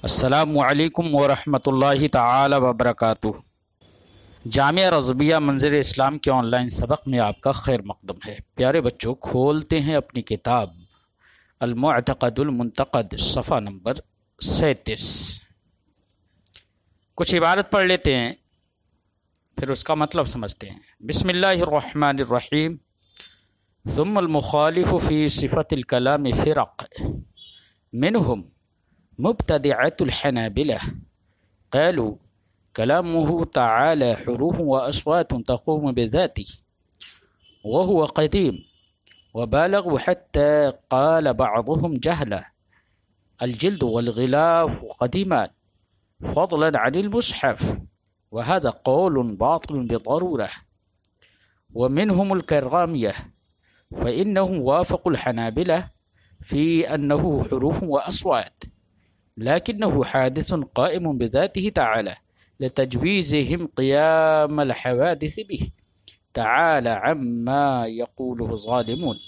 السلام علیکم ورحمۃ اللہ تعالی وبرکاتہ۔ جامعہ رضویہ منظر اسلام کے آن لائن سبق میں آپ کا خیر مقدم ہے۔ پیارے بچوں، کھولتے ہیں اپنی کتاب المعتقد المنتقد، صفحہ نمبر 37۔ کچھ عبارت پڑھ لیتے ہیں، پھر اس کا مطلب سمجھتے ہیں۔ بسم اللہ الرحمن الرحیم۔ ثم المخالف فی صفت الکلام فرق منہم مبتدعة الحنابلة قالوا كلامه تعالى حروف وأصوات تقوم بذاته وهو قديم، وبالغوا حتى قال بعضهم جهلا الجلد والغلاف قديمان فضلا عن المصحف، وهذا قول باطل بضرورة. ومنهم الكرامية فإنهم وافقوا الحنابلة في أنه حروف وأصوات، لكنه حادث قائم بذاته تعالى لتجويزهم قيام الحوادث به تعالى عما يقوله الظالمون.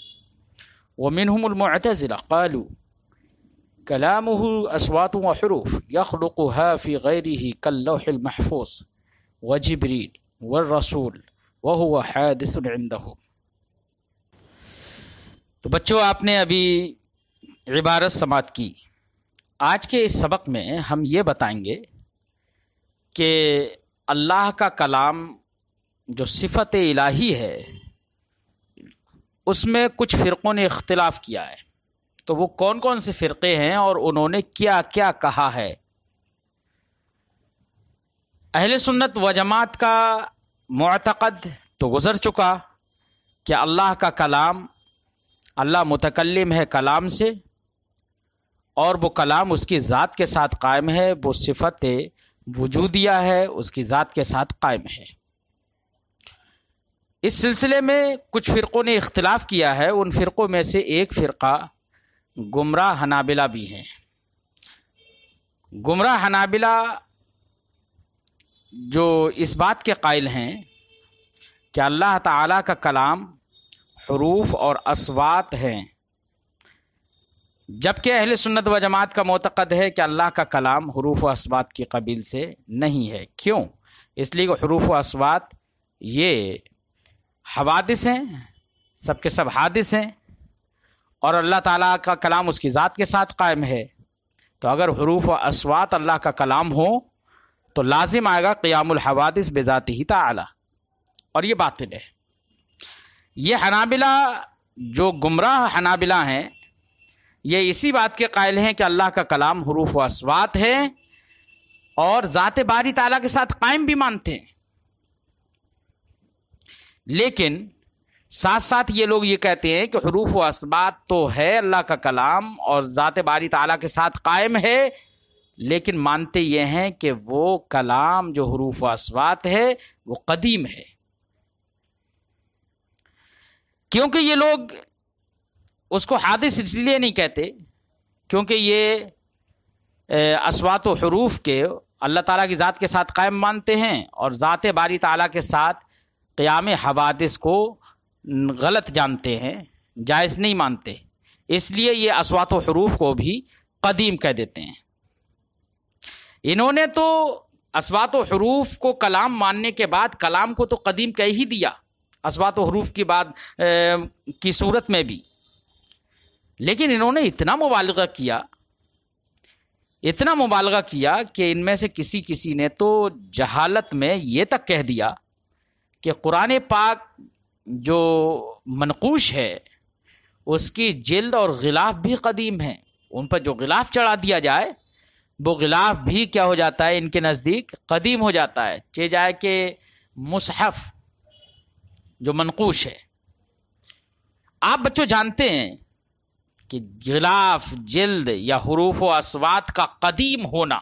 ومنهم المعتزلة قالوا كلامه أصوات وحروف يخلقها في غيره كاللوح المحفوظ وجبريل والرسول وهو حادث عندهم. تو بچوں، آپ نے ابھی عبارت سماعت کی۔ آج کے اس سبق میں ہم یہ بتائیں گے کہ اللہ کا کلام جو صفت الہی ہے اس میں کچھ فرقوں نے اختلاف کیا ہے، تو وہ کون کون سے فرقے ہیں اور انہوں نے کیا کیا کہا ہے۔ اہل سنت و جماعت کا معتقد تو گزر چکا کہ اللہ کا کلام، اللہ متکلم ہے کلام سے، اور وہ کلام اس کی ذات کے ساتھ قائم ہے، وہ صفت وجودیہ ہے، اس کی ذات کے ساتھ قائم ہے۔ اس سلسلے میں کچھ فرقوں نے اختلاف کیا ہے۔ ان فرقوں میں سے ایک فرقہ گمراہ حنابلہ بھی ہیں۔ گمراہ حنابلہ جو اس بات کے قائل ہیں کہ اللہ تعالیٰ کا کلام حروف اور اصوات ہیں، جبکہ اہل سنت و جماعت کا معتقد ہے کہ اللہ کا کلام حروف و اصوات کی قبیل سے نہیں ہے۔ کیوں؟ اس لیے کہ حروف و اصوات یہ حوادث ہیں، سب کے سب حادث ہیں، اور اللہ تعالیٰ کا کلام اس کی ذات کے ساتھ قائم ہے۔ تو اگر حروف و اصوات اللہ کا کلام ہو تو لازم آئے گا قیام الحوادث بذاتہ تعالی، اور یہ باطل ہے۔ یہ حنابلہ جو گمراہ حنابلہ ہیں، یہ اسی بات کے قائل ہیں کہ اللہ کا کلام حروف و اصوات ہے اور ذات باری تعالیٰ کے ساتھ قائم بھی مانتے ہیں، لیکن ساتھ ساتھ یہ لوگ یہ کہتے ہیں کہ حروف و اصوات تو ہے اللہ کا کلام اور ذات باری تعالیٰ کے ساتھ قائم ہے، لیکن مانتے یہ ہیں کہ وہ کلام جو حروف و اصوات ہے وہ قدیم ہے۔ کیونکہ یہ لوگ اس کو حادث اس لیے نہیں کہتے کیونکہ یہ اصوات و حروف کے اللہ تعالیٰ کی ذات کے ساتھ قائم مانتے ہیں، اور ذات باری تعالیٰ کے ساتھ قیام حوادث کو غلط جانتے ہیں، جائز نہیں مانتے، اس لیے یہ اصوات و حروف کو بھی قدیم کہہ دیتے ہیں۔ انہوں نے تو اصوات و حروف کو کلام ماننے کے بعد کلام کو تو قدیم کہہ ہی دیا، اصوات و حروف کی بات کی صورت میں بھی، لیکن انہوں نے اتنا مبالغہ کیا کہ ان میں سے کسی نے تو جہالت میں یہ تک کہہ دیا کہ قرآن پاک جو منقوش ہے اس کی جلد اور غلاف بھی قدیم ہیں، ان پر جو غلاف چڑھا دیا جائے وہ غلاف بھی کیا ہو جاتا ہے، ان کے نزدیک قدیم ہو جاتا ہے، چاہے جائے کہ مصحف جو منقوش ہے۔ آپ بچوں جانتے ہیں کہ غلاف، جلد یا حروف و اصوات کا قدیم ہونا،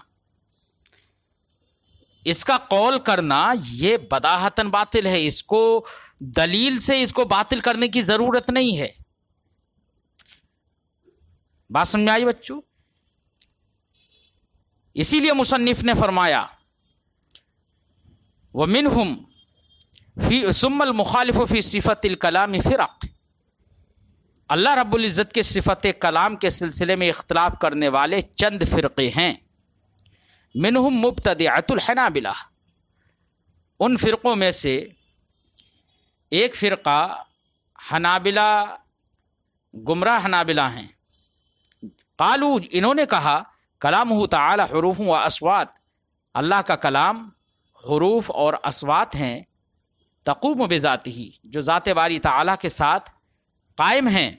اس کا قول کرنا یہ بداہتاً باطل ہے، اس کو دلیل سے اس کو باطل کرنے کی ضرورت نہیں ہے۔ بات سمجھ میں آئی بچوں؟ اسی لیے مصنف نے فرمایا وَمِنْهُمْ ثُمَّ الْمُخَالِفُ فِي صِفَةِ الْكَلَامِ فِرَقٍ، اللہ رب العزت کے صفت کلام کے سلسلے میں اختلاف کرنے والے چند فرقے ہیں۔ منہم مبتدعۃ الحنابلہ، ان فرقوں میں سے ایک فرقہ حنابلہ، گمراہ حنابلہ ہیں۔ قالو، انہوں نے کہا کلامہ تعالی حروف و اصوات، اللہ کا کلام حروف اور اصوات ہیں، تقوم بذاتہ، جو ذات باری تعالیٰ کے ساتھ قائم ہیں،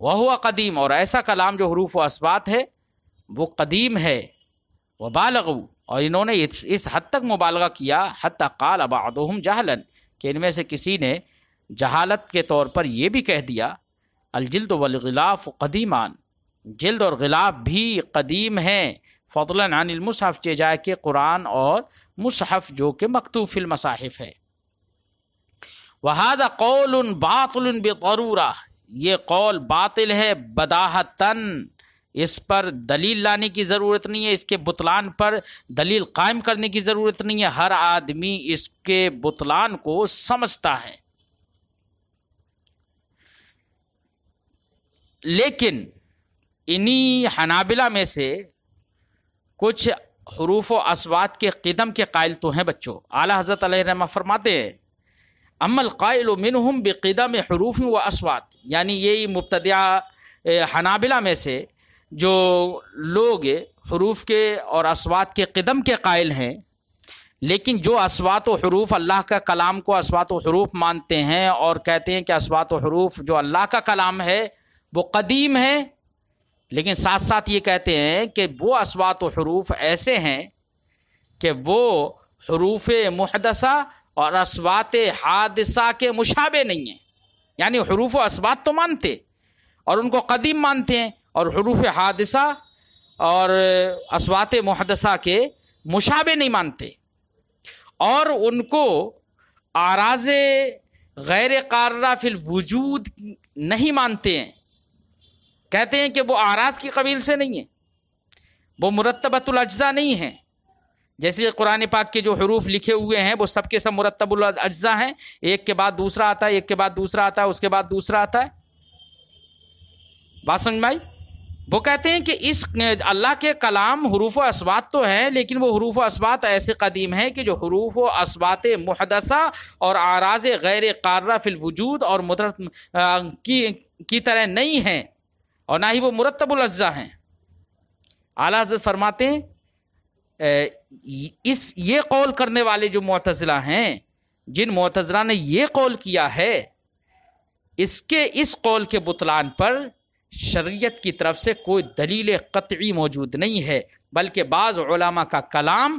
وہو قدیم، اور ایسا کلام جو حروف و اصوات ہے وہ قدیم ہے، وبالغوا، اور انہوں نے اس حد تک مبالغہ کیا، حتی قال بعضهم جہلا، کہ ان میں سے کسی نے جہالت کے طور پر یہ بھی کہہ دیا الجلد والغلاف قدیمان، جلد اور غلاف بھی قدیم ہیں، فضلا عن المصحف، چہ جائے کہ قرآن اور مصحف جو کہ مکتوب فی المصاحف ہے۔ وَهَذَا قَوْلٌ بَاطِلٌ بِضَرُورَةٍ، یہ قول باطل ہے بداہتاً، اس پر دلیل لانے کی ضرورت نہیں ہے، اس کے بطلان پر دلیل قائم کرنے کی ضرورت نہیں ہے، ہر آدمی اس کے بطلان کو سمجھتا ہے۔ لیکن انہی حنابلہ میں سے کچھ حروف و اصوات کے قدم کے قائل تو ہیں بچوں۔ اعلیٰ حضرت علیہ رحمہ فرماتے ہیں اما القائل منہم بقدم حروف و اصوات، یعنی یہی مبتدعہ حنابلہ میں سے جو لوگ حروف کے اور اصوات کے قدم کے قائل ہیں، لیکن جو اصوات و حروف اللہ کا کلام کو اصوات و حروف مانتے ہیں اور کہتے ہیں کہ اصوات و حروف جو اللہ کا کلام ہے وہ قدیم ہے، لیکن ساتھ ساتھ یہ کہتے ہیں کہ وہ اصوات و حروف ایسے ہیں کہ وہ حروف محدثہ اور اصوات حادثہ کے مشابہ نہیں ہیں، یعنی حروف و اصوات تو مانتے اور ان کو قدیم مانتے ہیں، اور حروف حادثہ اور اصوات محدثہ کے مشابہ نہیں مانتے، اور ان کو اعراض غیر قارہ فی الوجود نہیں مانتے ہیں، کہتے ہیں کہ وہ اعراض کی قبیل سے نہیں ہیں، وہ مرتبۃ الاجزاء نہیں ہیں، جیسے قرآن پاک کے جو حروف لکھے ہوئے ہیں وہ سب کے سب مرتب الاجزاء ہیں، ایک کے بعد دوسرا آتا ہے، ایک کے بعد دوسرا آتا ہے، اس کے بعد دوسرا آتا ہے، بات سمجھ میں آئی؟ وہ کہتے ہیں کہ اس اللہ کے کلام حروف و اصوات تو ہیں، لیکن وہ حروف و اصوات ایسے قدیم ہیں کہ جو حروف و اصوات محدثہ اور اعراض غیر قارہ فی الوجود اور مدرت کی طرح نہیں ہیں، اور نہ ہی وہ مرتب الاجزاء ہیں۔ اعلیٰ حضرت فرماتے ہیں یہ قول کرنے والے جو معتزلہ ہیں، جن معتزلہ نے یہ قول کیا ہے، اس قول کے بطلان پر شریعت کی طرف سے کوئی دلیل قطعی موجود نہیں ہے، بلکہ بعض علماء کا کلام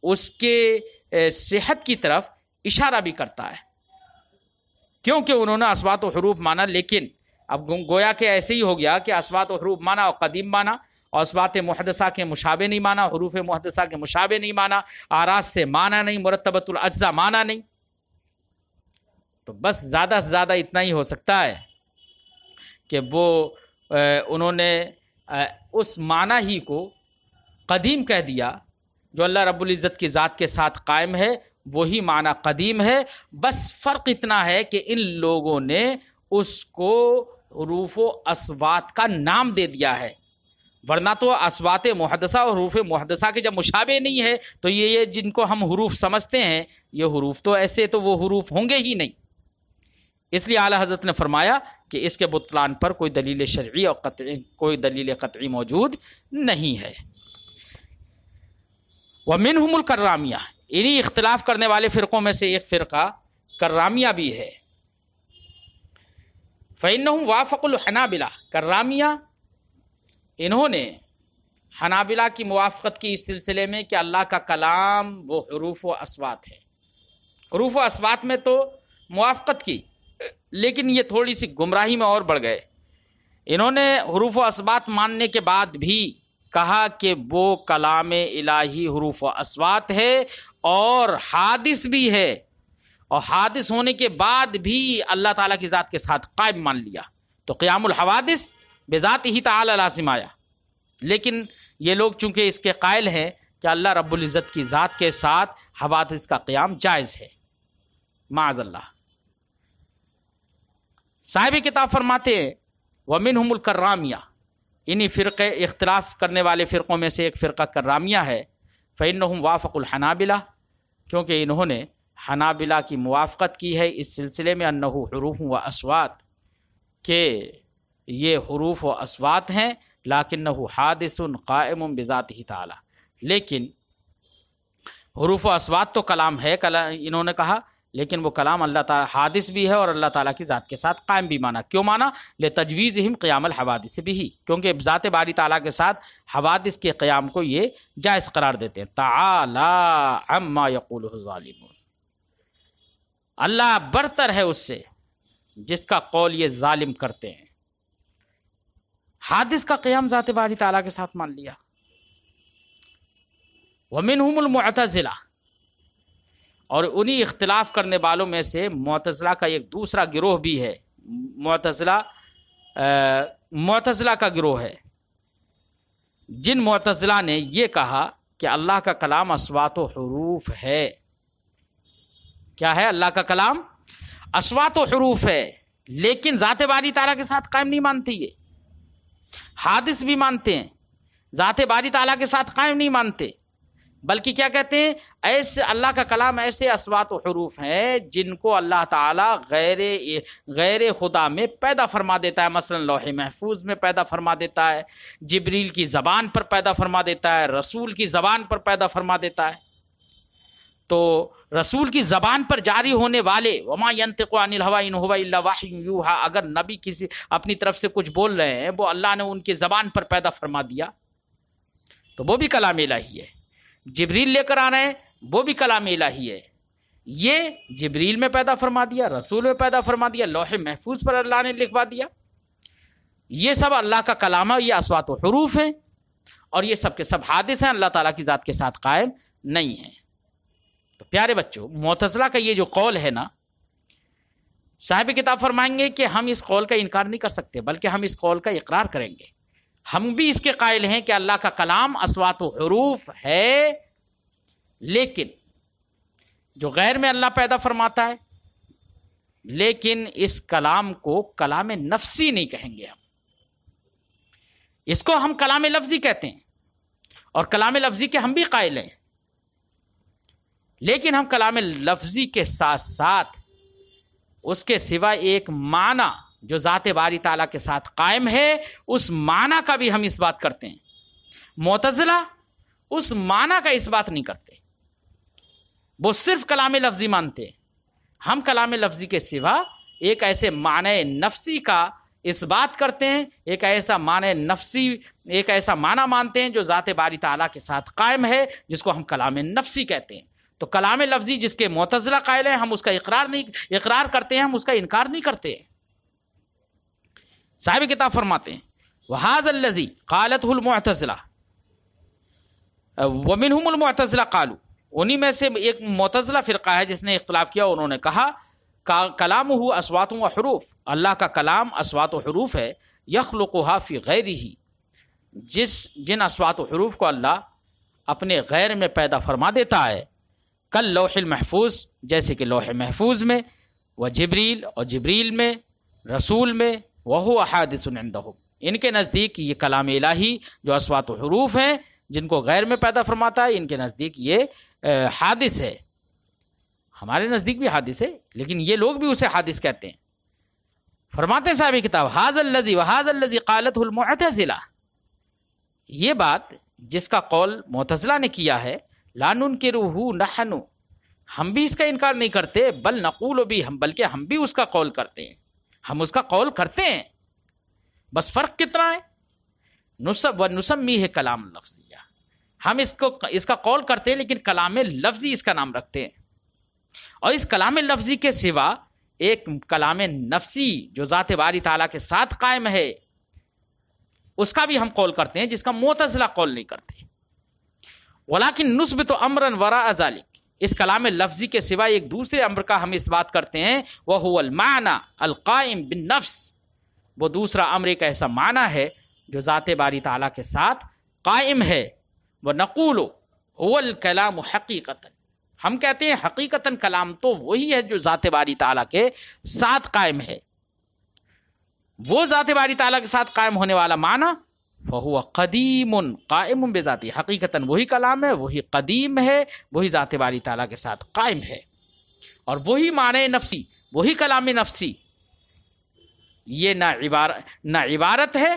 اس کے صحت کی طرف اشارہ بھی کرتا ہے، کیونکہ انہوں نے اصوات و حروف مانا، لیکن اب گویا کہ ایسے ہی ہو گیا کہ اصوات و حروف مانا اور قدیم مانا، اور اصوات محدثہ کے مشابہ نہیں مانا، حروف محدثہ کے مشابہ نہیں مانا، اعراض سے مانا نہیں، مرتبۃ الاجزاء مانا نہیں، تو بس زیادہ سے زیادہ اتنا ہی ہو سکتا ہے کہ وہ انہوں نے اس معنی ہی کو قدیم کہہ دیا جو اللہ رب العزت کی ذات کے ساتھ قائم ہے، وہی معنی قدیم ہے، بس فرق اتنا ہے کہ ان لوگوں نے اس کو حروف و اصوات کا نام دے دیا ہے، ورنہ تو اصوات محدثہ اور حروف محدثہ کے جب مشابہ نہیں ہے تو یہ جن کو ہم حروف سمجھتے ہیں یہ حروف تو ایسے تو وہ حروف ہوں گے ہی نہیں۔ اس لیے اعلیٰ حضرت نے فرمایا کہ اس کے بطلان پر کوئی دلیل شرعی اور کوئی دلیل قطعی موجود نہیں ہے۔ ومنہم الکرامیہ، انہی اختلاف کرنے والے فرقوں میں سے ایک فرقہ کرامیہ بھی ہے۔ فإنہم وافقوا الحنابلہ، کرامیہ انہوں نے حنابلہ کی موافقت کی اس سلسلے میں کہ اللہ کا کلام وہ حروف و اصوات ہے۔ حروف و اصوات میں تو موافقت کی، لیکن یہ تھوڑی سی گمراہی میں اور بڑھ گئے۔ انہوں نے حروف و اصوات ماننے کے بعد بھی کہا کہ وہ کلام الہی حروف و اصوات ہے اور حادث بھی ہے، اور حادث ہونے کے بعد بھی اللہ تعالیٰ کی ذات کے ساتھ قائم مان لیا، تو قیام الحوادث بذات ہی تعالی لازم آیا۔ لیکن یہ لوگ چونکہ اس کے قائل ہیں کہ اللہ رب العزت کی ذات کے ساتھ حوادث کا قیام جائز ہے، معاذ اللہ۔ صاحب کتاب فرماتے ہیں ومنہم الکرامیہ، انہی فرقے اختلاف کرنے والے فرقوں میں سے ایک فرقہ کرامیہ ہے۔ فإنهم وافقوا الحنابلہ، کیونکہ انہوں نے حنابلہ کی موافقت کی ہے اس سلسلے میں، انہ حروف و اصوات، کہ یہ حروف و اصوات ہیں، لیکنہ حادث قائم بذاتہ تعالی، لیکن حروف و اصوات تو کلام ہے، انہوں نے کہا، لیکن وہ کلام اللہ تعالیٰ حادث بھی ہے اور اللہ تعالیٰ کی ذات کے ساتھ قائم بھی مانا۔ کیوں مانا؟ لتجویزہم قیام الحوادث بھی، کیونکہ ذات باری تعالیٰ کے ساتھ حوادث کے قیام کو یہ جائز قرار دیتے ہیں۔ تعالی عما یقولہ الظالمون، اللہ برتر ہے اس سے جس کا قول یہ ظالم کرتے ہیں۔ حادث کا قیام ذات باری تعالیٰ کے ساتھ مان لیا۔ ومنہم المعتزلہ، اور انہی اختلاف کرنے والوں میں سے معتزلہ کا ایک دوسرا گروہ بھی ہے، معتزلہ کا گروہ ہے، جن معتزلہ نے یہ کہا کہ اللہ کا کلام اصوات و حروف ہے۔ کیا ہے؟ اللہ کا کلام اصوات و حروف ہے، لیکن ذات باری تعالیٰ کے ساتھ قائم نہیں مانتے، یہ حادث بھی مانتے ہیں، ذات باری تعالیٰ کے ساتھ قائم نہیں مانتے، بلکہ کیا کہتے ہیں؟ ایسے اللہ کا کلام ایسے اصوات و حروف ہیں جن کو اللہ تعالیٰ غیر خدا میں پیدا فرما دیتا ہے، مثلا لوح محفوظ میں پیدا فرما دیتا ہے، جبریل کی زبان پر پیدا فرما دیتا ہے، رسول کی زبان پر پیدا فرما دیتا ہے۔ تو رسول کی زبان پر جاری ہونے والے وما ينطق عن الهوى ان هو الا وحی یوحی، اگر نبی کسی اپنی طرف سے کچھ بول رہے ہیں، وہ اللہ نے ان کی زبان پر پیدا فرما دیا، تو وہ بھی کلام الہی ہے۔ جبریل لے کر آ رہے ہیں، وہ بھی کلام الہی ہے، یہ جبریل میں پیدا فرما دیا، رسول میں پیدا فرما دیا، لوح محفوظ پر اللہ نے لکھوا دیا، یہ سب اللہ کا کلام ہے، یہ اصوات و حروف ہیں، اور یہ سب کے سب حادث ہیں، اللہ تعالیٰ کی ذات کے ساتھ قائم نہیں ہیں۔ تو پیارے بچوں، معتزلہ کا یہ جو قول ہے نا، صاحب کتاب فرمائیں گے کہ ہم اس قول کا انکار نہیں کر سکتے، بلکہ ہم اس قول کا اقرار کریں گے، ہم بھی اس کے قائل ہیں کہ اللہ کا کلام اصوات و حروف ہے، لیکن جو غیر میں اللہ پیدا فرماتا ہے، لیکن اس کلام کو کلام نفسی نہیں کہیں گے، ہم اس کو ہم کلام لفظی کہتے ہیں، اور کلام لفظی کے ہم بھی قائل ہیں، لیکن ہم کلام لفظی کے ساتھ ساتھ اس کے سوا ایک معنی جو ذات باری تعالیٰ کے ساتھ قائم ہے، اس معنی کا بھی ہم اس بات کرتے ہیں۔ معتزلہ اس معنی کا اس بات نہیں کرتے، وہ صرف کلام لفظی مانتے ہیں، ہم کلام لفظی کے سوا ایک ایسے معنی نفسی کا اس بات کرتے ہیں، ایک ایسا معنی نفسی، ایک ایسا معنی مانتے ہیں جو ذات باری تعالیٰ کے ساتھ قائم ہے، جس کو ہم کلام نفسی کہتے ہیں۔ تو کلام لفظی جس کے معتزلہ قائل ہیں، ہم اس کا اقرار کرتے ہیں، ہم اس کا انکار نہیں کرتے۔ صاحب کتاب فرماتے ہیں وَهَذَا الَّذِي قَالَتْهُ الْمُعْتَزِلَةُ وَمِنْهُمُ الْمُعْتَزِلَةُ قَالُوا، انہی میں سے ایک معتزلہ فرقہ ہے جس نے اختلاف کیا، انہوں نے کہا کلامہ اصوات و حروف، اللہ کا کلام اصوات و حروف ہے، یخلقها فی غیرہ، جن اصوات و حروف کو اللہ اپنے غیر میں پیدا فرما دیتا ہے، کل لوح المحفوظ، جیسے کہ لوح محفوظ میں، و جبریل، اور جبریل میں، رسول میں، وہو حادث عندہم، ان کے نزدیک یہ کلام الہی جو اصوات و حروف ہیں جن کو غیر میں پیدا فرماتا ہے، ان کے نزدیک یہ حادث ہے، ہمارے نزدیک بھی حادث ہے، لیکن یہ لوگ بھی اسے حادث کہتے ہیں۔ فرماتے ہیں صاحب کتاب وَهَذَا الَّذِي قَالَتْهُ الْمُعْتَزِلَةُ، یہ بات جس کا قول معتزلہ نے کیا ہے، لا ننکرہ نحن، ہم بھی اس کا انکار نہیں کرتے، بل نقول بھی، ہم بلکہ ہم بھی اس کا قول کرتے ہیں، ہم اس کا قول کرتے ہیں، بس فرق کتنا ہے، نسمیہ کلام لفظیہ، ہم اس کا قول کرتے ہیں، لیکن کلام لفظی اس کا نام رکھتے ہیں، اور اس کلام لفظی کے سوا ایک کلام نفسی جو ذات باری تعالیٰ کے ساتھ قائم ہے، اس کا بھی ہم قول کرتے ہیں، جس کا معتزلہ قول نہیں کرتے۔ ولیکن نثبت امرا وراء ذلک، اس کلام لفظی کے سوا ایک دوسرے امر کا ہم اس بات کرتے ہیں، وہو المعنی القائم بالنفس، وہ دوسرا امر ایک ایسا معنی ہے جو ذات باری تعالیٰ کے ساتھ قائم ہے، ونقول هو الکلام حقیقتا، ہم کہتے ہیں حقیقتاً کلام تو وہی ہے جو ذات باری تعالیٰ کے ساتھ قائم ہے، وہ ذات باری تعالیٰ کے ساتھ قائم ہونے والا معنی فہو قدیم قائم بذاتی، حقیقتاً وہی کلام ہے، وہی قدیم ہے، وہی ذات باری تعالیٰ کے ساتھ قائم ہے، اور وہی معنی نفسی، وہی کلام نفسی، یہ نہ عبارت ہے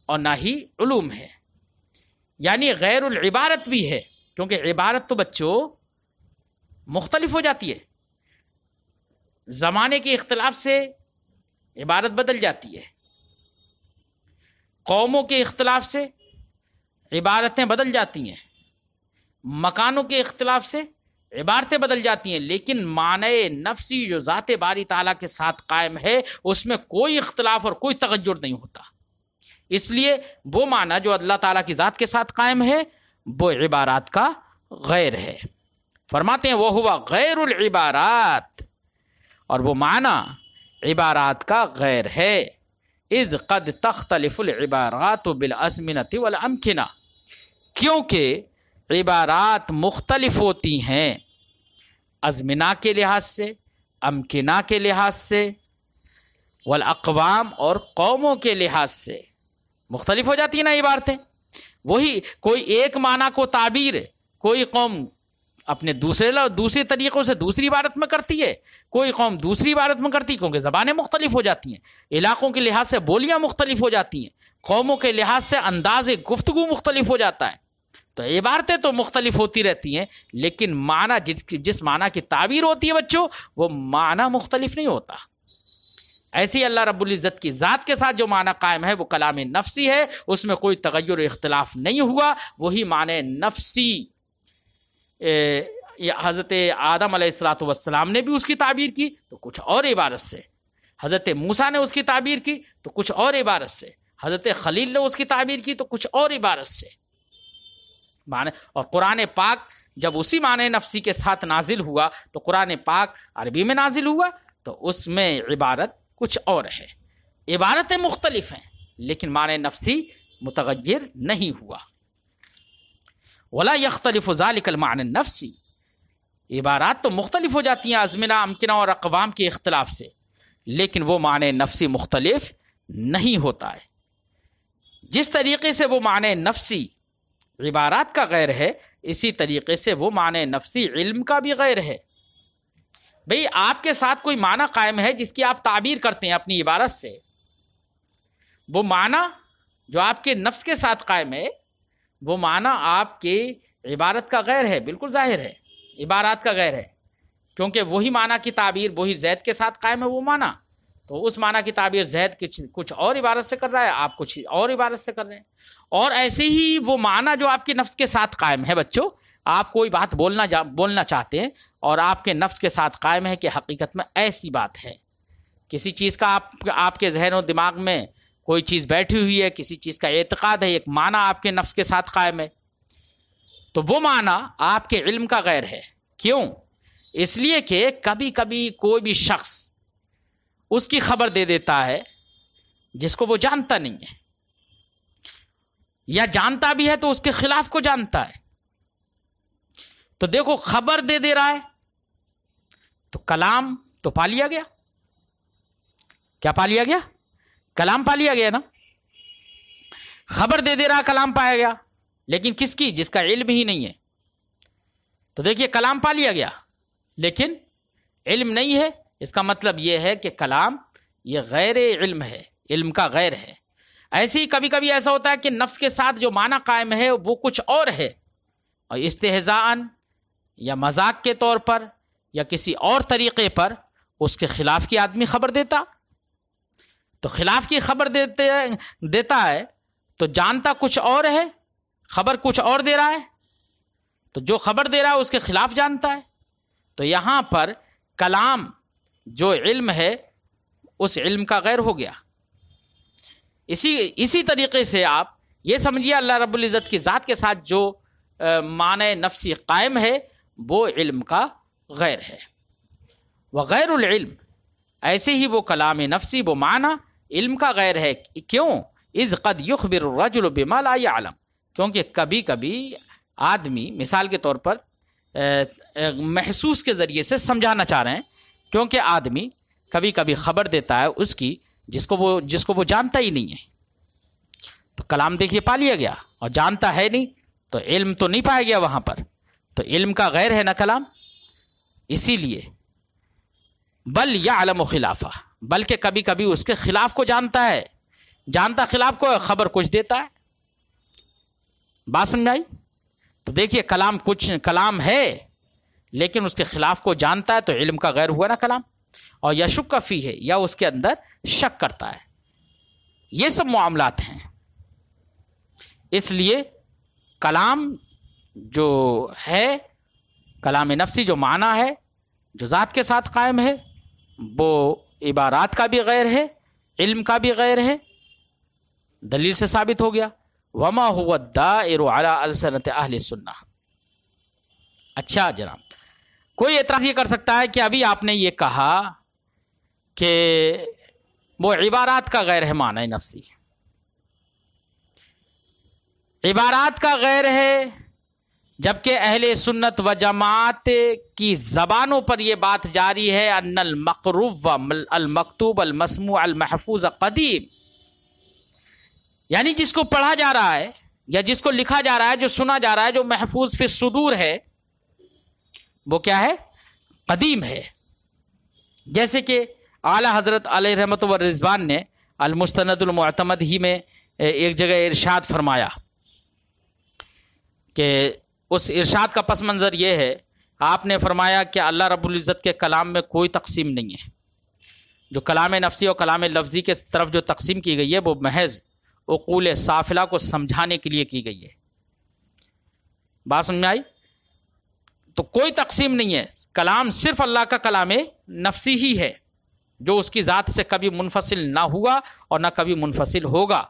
اور نہ ہی علوم ہے، یعنی غیر العبارت بھی ہے، کیونکہ عبارت تو بچوں مختلف ہو جاتی ہے، زمانے کے اختلاف سے عبارت بدل جاتی ہے، قوموں کے اختلاف سے عبارتیں بدل جاتی ہیں، مکانوں کے اختلاف سے عبارتیں بدل جاتی ہیں، لیکن معنی نفسی جو ذات باری تعالیٰ کے ساتھ قائم ہے اس میں کوئی اختلاف اور کوئی تغیر نہیں ہوتا، اس لیے وہ معنی جو اللہ تعالیٰ کی ذات کے ساتھ قائم ہے وہ عبارات کا غیر ہے۔ فرماتے ہیں وہ ہوا غیر العبارات، اور وہ معنی عبارات کا غیر ہے، اذ قد تختلف العبارات بالازمنۃ والامکنہ، کیونکہ عبارات مختلف ہوتی ہیں ازمنہ کے لحاظ سے، امکنہ کے لحاظ سے، والاقوام اور قوموں کے لحاظ سے مختلف ہو جاتی ہیں نا عبارتیں۔ وہی کوئی ایک معنی کو تعبیر کوئی قوم اپنے دوسرے طریقوں سے دوسری عبارت میں کرتی ہے، کوئی قوم دوسری عبارت میں کرتی ہے، کیونکہ زبانیں مختلف ہو جاتی ہیں، علاقوں کے لحاظ سے بولیاں مختلف ہو جاتی ہیں، قوموں کے لحاظ سے انداز گفتگو مختلف ہو جاتا ہے، تو عبارتیں تو مختلف ہوتی رہتی ہیں، لیکن معنی جس معنی کی تعبیر ہوتی ہے بچوں وہ معنی مختلف نہیں ہوتا۔ ایسے ہی اللہ رب العزت کی ذات کے ساتھ جو معنی قائم ہے وہ کلام نفسی ہے، اس میں کوئی تغیر و اختلاف نہیں ہوا، وہی معنی نفسی حضرت آدم علیہ السلام نے بھی اس کی تعبیر کی تو کچھ اور عبارت سے، حضرت موسیٰ نے اس کی تعبیر کی تو کچھ اور عبارت سے، حضرت خلیل نے اس کی تعبیر کی تو کچھ اور عبارت سے معنی، اور قرآن پاک جب اسی معنی نفسی کے ساتھ نازل ہوا تو قرآن پاک عربی میں نازل ہوا تو اس میں عبارت کچھ اور ہے، عبارتیں مختلف ہیں لیکن معنی نفسی متغیر نہیں ہوا۔ ولا يختلف ذلك المعنى النفسی، عبارات تو مختلف ہو جاتی ہیں ازمنہ، امکنہ اور اقوام کے اختلاف سے، لیکن وہ معنی نفسی مختلف نہیں ہوتا ہے۔ جس طریقے سے وہ معنی نفسی عبارات کا غیر ہے، اسی طریقے سے وہ معنی نفسی علم کا بھی غیر ہے۔ بھئی آپ کے ساتھ کوئی معنی قائم ہے جس کی آپ تعبیر کرتے ہیں اپنی عبارت سے، وہ معنی جو آپ کے نفس کے ساتھ قائم ہے وہ معنی آپ کی عبارت کا غیر ہے، بالکل ظاہر ہے عبارات کا غیر ہے، کیونکہ وہی معنی کی تعبیر وہی زید کے ساتھ قائم ہے وہ معنی، تو اس معنی کی تعبیر زید کچھ اور عبارت سے کر رہا ہے، آپ کچھ اور عبارت سے کر رہے ہیں، اور ایسے ہی وہ معنی جو آپ کے نفس کے ساتھ قائم ہے بچوں، آپ کوئی بات بولنا چاہتے ہیں اور آپ کے نفس کے ساتھ قائم ہے کہ حقیقت میں ایسی بات ہے، کسی چیز کا آپ کے ذہن و دماغ میں کوئی چیز بیٹھی ہوئی ہے، کسی چیز کا اعتقاد ہے، ایک معنی آپ کے نفس کے ساتھ قائم ہے، تو وہ معنی آپ کے علم کا غیر ہے۔ کیوں؟ اس لیے کہ کبھی کبھی کوئی بھی شخص اس کی خبر دے دیتا ہے جس کو وہ جانتا نہیں ہے، یا جانتا بھی ہے تو اس کے خلاف کو جانتا ہے، تو دیکھو خبر دے رہا ہے تو کلام تو پا لیا گیا، کیا پا لیا گیا؟ کلام پا لیا گیا نا، خبر دے رہا کلام پایا گیا، لیکن کس کی؟ جس کا علم ہی نہیں ہے، تو دیکھیے کلام پا لیا گیا لیکن علم نہیں ہے، اس کا مطلب یہ ہے کہ کلام یہ غیر علم ہے، علم کا غیر ہے۔ ایسے ہی کبھی کبھی ایسا ہوتا ہے کہ نفس کے ساتھ جو معنی قائم ہے وہ کچھ اور ہے، اور استہزاءً یا مذاق کے طور پر یا کسی اور طریقے پر اس کے خلاف کی آدمی خبر دیتا، تو خلاف کی خبر دیتا ہے تو جانتا کچھ اور ہے، خبر کچھ اور دے رہا ہے، تو جو خبر دے رہا ہے اس کے خلاف جانتا ہے، تو یہاں پر کلام جو علم ہے اس علم کا غیر ہو گیا۔ اسی طریقے سے آپ یہ سمجھیے اللہ رب العزت کی ذات کے ساتھ جو معنی نفسی قائم ہے وہ علم کا غیر ہے۔ وغیر العلم، ایسے ہی وہ کلام نفسی وہ معنی علم کا غیر ہے۔ کیوں؟ اذ قد یخبر الرجل بما لا یعلم، کیونکہ کبھی کبھی آدمی مثال کے طور پر محسوس کے ذریعے سے سمجھانا چاہ رہے ہیں، کیونکہ آدمی کبھی کبھی خبر دیتا ہے اس کی جس کو وہ جانتا ہی نہیں ہے، تو کلام دیکھیے پا لیا گیا، اور جانتا ہے نہیں تو علم تو نہیں پایا گیا وہاں پر، تو علم کا غیر ہے نا کلام. اسی لیے بل یعلم خلافہ، بلکہ کبھی کبھی اس کے خلاف کو جانتا ہے، جانتا خلاف کو، خبر کچھ دیتا ہے. بات سمجھ آئی؟ تو دیکھیے کلام کچھ کلام ہے لیکن اس کے خلاف کو جانتا ہے تو علم کا غیر ہوا نا کلام. اور یشک فی ہے، یا اس کے اندر شک کرتا ہے. یہ سب معاملات ہیں. اس لیے کلام جو ہے، کلام نفسی جو معنی ہے، جو ذات کے ساتھ قائم ہے، وہ عبارات کا بھی غیر ہے، علم کا بھی غیر ہے. دلیل سے ثابت ہو گیا. وما هو الدائر على السنۃ اہل سنہ. اچھا جناب، کوئی اعتراض یہ کر سکتا ہے کہ ابھی آپ نے یہ کہا کہ وہ عبارات کا غیر ہے معنی نفسی، عبارات کا غیر ہے، جبکہ اہل سنت و جماعت کی زبانوں پر یہ بات جاری ہے ان المقروء المکتوب المسموع المحفوظ قدیم. یعنی جس کو پڑھا جا رہا ہے یا جس کو لکھا جا رہا ہے، جو سنا جا رہا ہے، جو محفوظ فی الصدور ہے، وہ کیا ہے؟ قدیم ہے. جیسے کہ اعلی حضرت علیہ رحمت و رضوان نے المستند المعتمد ہی میں ایک جگہ ارشاد فرمایا کہ اس ارشاد کا پس منظر یہ ہے، آپ نے فرمایا کہ اللہ رب العزت کے کلام میں کوئی تقسیم نہیں ہے. جو کلام نفسی اور کلام لفظی کے طرف جو تقسیم کی گئی ہے وہ محض عقول سافلہ کو سمجھانے کے لیے کی گئی ہے. بات سمجھ میں آئی؟ تو کوئی تقسیم نہیں ہے. کلام صرف اللہ کا کلام نفسی ہی ہے، جو اس کی ذات سے کبھی منفصل نہ ہوا اور نہ کبھی منفصل ہوگا.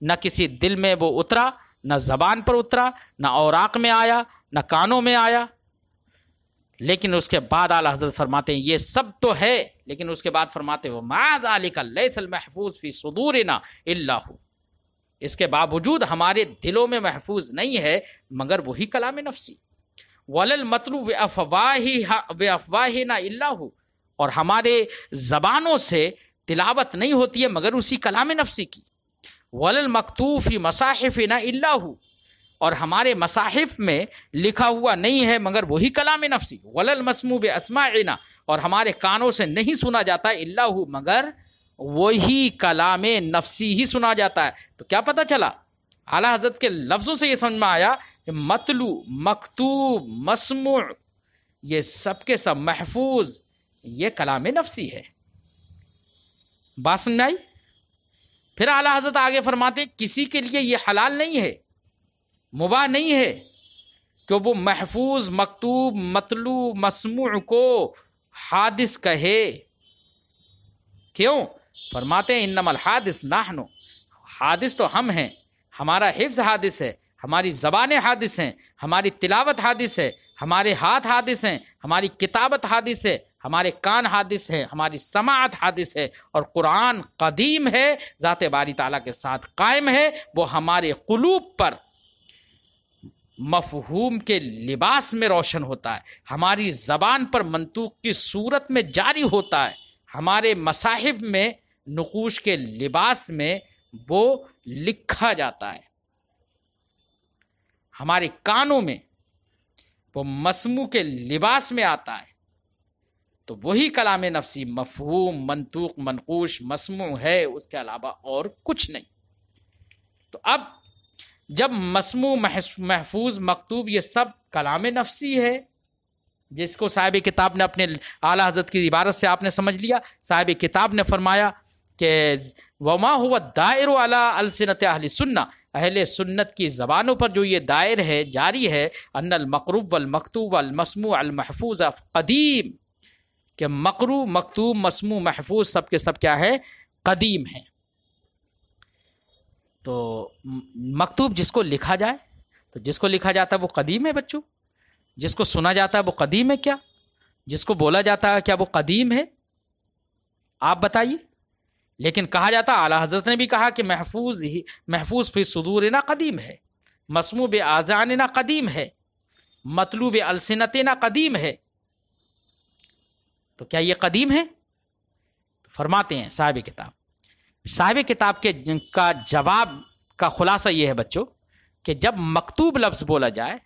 نہ کسی دل میں وہ اترا، نہ زبان پر اترا، نہ اوراق میں آیا، نہ کانوں میں آیا. لیکن اس کے بعد اعلیٰ حضرت فرماتے ہیں یہ سب تو ہے، لیکن اس کے بعد فرماتے وہ مع ذلک لیس المحفوظ فی صدورنا الا هو. اس کے باوجود ہمارے دلوں میں محفوظ نہیں ہے مگر وہی کلام نفسی. ولل مطلوب بافواہنا الا هو، اور ہمارے زبانوں سے تلاوت نہیں ہوتی ہے مگر اسی کلام نفسی کی. ولل مکتوب فی مصاحفنا الا هو، اور ہمارے مصاحف میں لکھا ہوا نہیں ہے مگر وہی کلام نفسی. ولل مسموع باسماعنا، اور ہمارے کانوں سے نہیں سنا جاتا الا هو مگر وہی کلام نفسی ہی سنا جاتا ہے. تو کیا پتہ چلا؟ اعلیٰ حضرت کے لفظوں سے یہ سمجھ میں آیا کہ متلو، مکتوب، مسموع، یہ سب کے سب محفوظ، یہ کلام نفسی ہے. بات سمجھ آئی؟ پھر اعلیٰ حضرت آگے فرماتے کسی کے لیے یہ حلال نہیں ہے، مباح نہیں ہے کہ وہ محفوظ، مکتوب، متلو، مسموع کو حادث کہے. کیوں؟ فرماتے ہیں انما الحادث نحن، حادث تو ہم ہیں، ہمارا حفظ حادث ہے، ہماری زبانیں حادث ہیں، ہماری تلاوت حادث ہے، ہمارے ہاتھ حادث ہیں، ہماری کتابت حادث ہے، ہمارے کان حادث ہے، ہماری سماعت حادث ہے. اور قرآن قدیم ہے، ذات باری تعالیٰ کے ساتھ قائم ہے، وہ ہمارے قلوب پر مفہوم کے لباس میں روشن ہوتا ہے، ہماری زبان پر منطوق کی صورت میں جاری ہوتا ہے، ہمارے مصاحف میں نقوش کے لباس میں وہ لکھا جاتا ہے، ہمارے کانوں میں وہ مسموع کے لباس میں آتا ہے. تو وہی کلام نفسی مفہوم، منطوق، منقوش، مسموع ہے، اس کے علاوہ اور کچھ نہیں. تو اب جب مسموع، محفوظ، مکتوب یہ سب کلام نفسی ہے، جس کو صاحب کتاب نے اپنے اعلیٰ حضرت کی عبارت سے آپ نے سمجھ لیا. صاحب کتاب نے فرمایا کہ وما هو الدائر علی السنۃ اہل سنہ، اہل سنت کی زبانوں پر جو یہ دائر ہے، جاری ہے، ان المقروء والمکتوب والمسموع المحفوظ قدیم، کہ مقروء، مکتوب، مسموع، محفوظ سب کے سب کیا ہے؟ قدیم ہے. تو مکتوب جس کو لکھا جائے، تو جس کو لکھا جاتا ہے وہ قدیم ہے بچوں. جس کو سنا جاتا ہے وہ قدیم ہے کیا؟ جس کو بولا جاتا ہے کیا وہ قدیم ہے؟ آپ بتائیے. لیکن کہا جاتا، اعلیٰ حضرت نے بھی کہا کہ محفوظ فی صدورنا قدیم ہے، مسموع بآذاننا قدیم ہے، مطلوع بألسنتنا قدیم ہے. تو کیا یہ قدیم ہے؟ فرماتے ہیں صاحب کتاب کے کا جواب کا خلاصہ یہ ہے بچوں کہ جب مکتوب لفظ بولا جائے،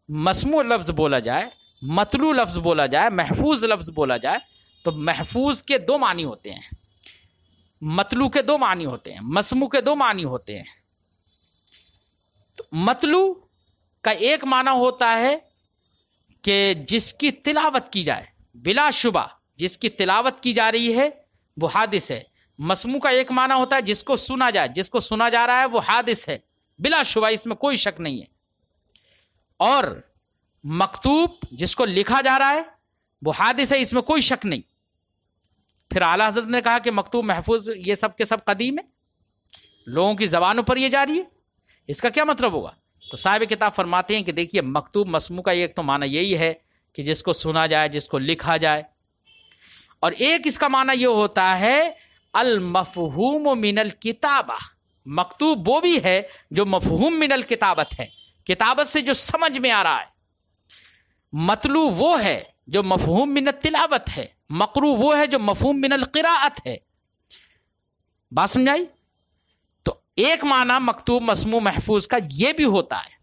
مسموع لفظ بولا جائے، متلو لفظ بولا جائے، محفوظ لفظ بولا جائے، تو محفوظ کے دو معنی ہوتے ہیں، متلو کے دو معنی ہوتے ہیں، مسموع کے دو معنی ہوتے ہیں۔ تو متلو کا ایک معنی ہوتا ہے کہ جس کی تلاوت کی جائے، بلا شبہ جس کی تلاوت کی جا رہی ہے وہ حادث ہے۔ مسموع کا ایک معنی ہوتا ہے جس کو سنا جائے، جس کو سنا جا رہا ہے وہ حادث ہے، بلا شبہ، اس میں کوئی شک نہیں ہے۔ اور مکتوب جس کو لکھا جا رہا ہے وہ حادث ہے، اس میں کوئی شک نہیں۔ پھر اعلیٰ حضرت نے کہا کہ مکتوب محفوظ یہ سب کے سب قدیم ہے، لوگوں کی زبانوں پر یہ جاری ہے، اس کا کیا مطلب ہوگا؟ تو صاحب کتاب فرماتے ہیں کہ دیکھیے مکتوب مسموع کا ایک تو معنی یہی ہے کہ جس کو سنا جائے، جس کو لکھا جائے، اور ایک اس کا معنی یہ ہوتا ہے المفہوم من الکتابہ، مکتوب وہ بھی ہے جو مفہوم من الکتابت ہے، کتابت سے جو سمجھ میں آ رہا ہے۔ متلو وہ ہے جو مفہوم من التلاوت ہے، مقرو وہ ہے جو مفہوم من القراءت ہے۔ بات سمجھائی؟ تو ایک معنی مکتوب مسموع محفوظ کا یہ بھی ہوتا ہے۔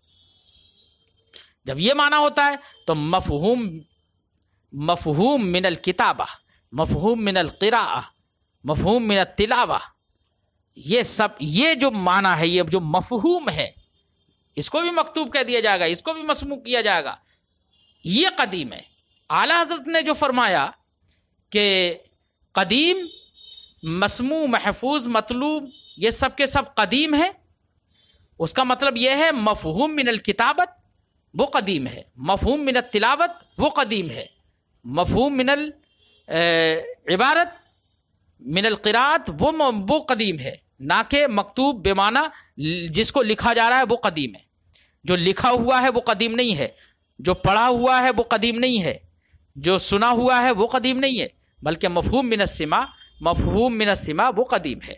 جب یہ معنی ہوتا ہے تو مفہوم من الکتابہ، مفہوم من القراءہ، مفہوم من التلاوہ، یہ سب یہ جو معنی ہے، یہ جو مفہوم ہے، اس کو بھی مکتوب کہہ دیا جائے گا، اس کو بھی مسموع کیا جائے گا، یہ قدیم ہے۔ اعلیٰ حضرت نے جو فرمایا کہ قدیم، مسموع، محفوظ، مطلوب یہ سب کے سب قدیم ہے، اس کا مطلب یہ ہے مفہوم من الکتابت وہ قدیم ہے، مفہوم من التلاوت وہ قدیم ہے، مفہوم من العبارت من القراءت وہ قدیم ہے، نہ کہ مکتوب بے معنی جس کو لکھا جا رہا ہے وہ قدیم ہے۔ جو لکھا ہوا ہے وہ قدیم نہیں ہے، جو پڑھا ہوا ہے وہ قدیم نہیں ہے، جو سنا ہوا ہے وہ قدیم نہیں ہے، بلکہ مفہوم من السماع وہ قدیم ہے۔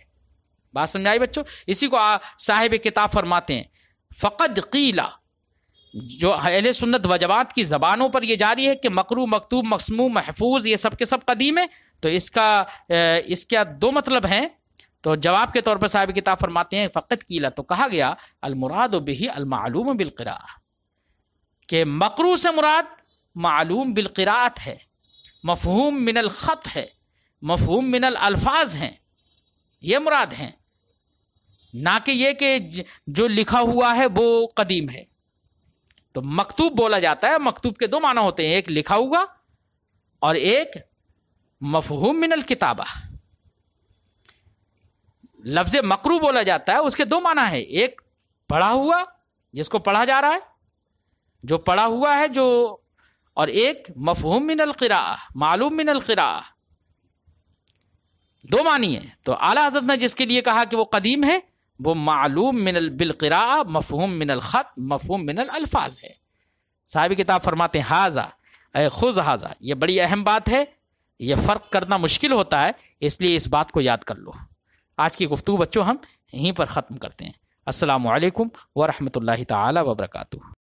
بات سمجھائی بچوں؟ اسی کو صاحب کتاب فرماتے ہیں فقد قیلا، جو اہل سنت و جماعت کی زبانوں پر یہ جاری ہے کہ مقرو، مکتوب، مسموع، محفوظ یہ سب کے سب قدیم ہے، تو اس کا دو مطلب ہیں۔ تو جواب کے طور پر صاحب کتاب فرماتے ہیں فقط قیلا، تو کہا گیا المراد بہ المعلوم بالقراءۃ، کہ مقرو سے مراد معلوم بالقراءت ہے، مفہوم من الخط ہے، مفہوم من الالفاظ ہیں، یہ مراد ہیں، نہ کہ یہ کہ جو لکھا ہوا ہے وہ قدیم ہے۔ تو مکتوب بولا جاتا ہے، مکتوب کے دو معنی ہوتے ہیں، ایک لکھا ہوا اور ایک مفہوم من الکتابہ۔ لفظ مقرو بولا جاتا ہے، اس کے دو معنی ہیں، ایک پڑھا ہوا جس کو پڑھا جا رہا ہے، جو پڑھا ہوا ہے اور ایک مفہوم من القراءہ، معلوم من القراءہ، دو معنی ہیں۔ تو اعلیٰ حضرت نے جس کے لیے کہا کہ وہ قدیم ہے وہ معلوم بالقراءہ، مفہوم من الخط، مفہوم من الالفاظ ہے۔ صاحب کتاب فرماتے ہیں ہاذا اے خذ ہاذا، یہ بڑی اہم بات ہے، یہ فرق کرنا مشکل ہوتا ہے، اس لیے اس بات کو یاد کر لو۔ آج کی گفتگو بچوں ہم یہیں پر ختم کرتے ہیں۔ السلام علیکم ورحمۃ اللہ تعالی وبرکاتہ۔